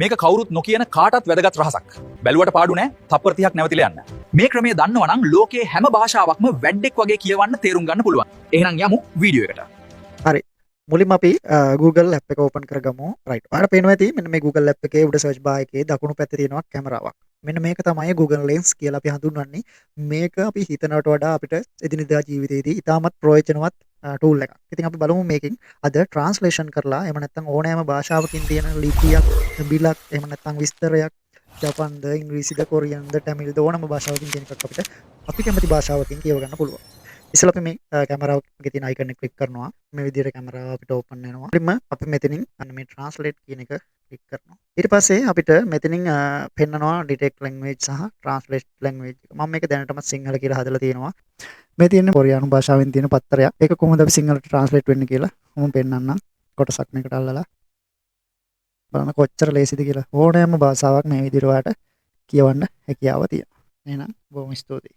මේක කවුරුත් නොකියන කාටත් වැදගත් රහසක්. බැලුවට පාඩු නෑ. තප්පර 30ක් නැවතිලා යන්න. මේ ක්‍රමය දන්නවා නම් ලෝකයේ හැම භාෂාවක්ම වැඩෙක් වගේ කියවන්න තේරුම් ගන්න පුළුවන්. එහෙනම් යමු වීඩියෝ එකට. හරි. මුලින්ම අපි Google app එක open කරගමු. right. ඔයාලට පේනවා ඇති මෙන්න මේ Google app එකේ උඩ search bar එකේ දකුණු පැත්තේ තියෙනවා කැමරාවක්. මෙන්න මේක තමයි Google Lens කියලා අපි හඳුන්වන්නේ. මේක අපි හිතනවට වඩා අපිට එදිනෙදා ජීවිතේදී ඉතාමත් ප්‍රයෝජනවත් tool එකක්. ඉතින් අපි බලමු මේකෙන් අද translation කරලා එහෙම නැත්නම් ඕනෑම භාෂාවකින් තියෙන ලිපියක්, බිලක්, එහෙම නැත්නම් විස්තරයක් ජපන්ද, ඉංග්‍රීසිද, කොරියන්ද, තමිල්ද ඕනම භාෂාවකින් තියෙන එකක් අපි කැමති භාෂාවකින් කියව ගන්න පුළුවන්. ඉස්සෙල්ලා අපි මේ කැමරාව එකේ තියෙන icon එක click කරනවා. මේ විදිහට කැමරාව අපිට open වෙනවා. ඊළඟ අපි මෙතනින් අන්න මේ translate කියන එක click කරනවා. ඊට පස්සේ අපිට මෙතනින් පෙන්නනවා detect language සහ translate language එක. මම මේක දැනටම සිංහල කියලා හදලා තියෙනවා. මේ තියෙන කොරියානු භාෂාවෙන් තියෙන පත්තරයක්. ඒක කොහොමද අපි සිංහලට translate වෙන්නේ කියලා මම පෙන්නන්නම්. කොටසක් මේකට අල්ලලා බලන්න කොච්චර ලේසිද කියලා. ඕනෑම භාෂාවක් මේ විදිහට ඔයාලට කියවන්න හැකියාව තියෙනවා. එහෙනම් බොහොම ස්තුතියි.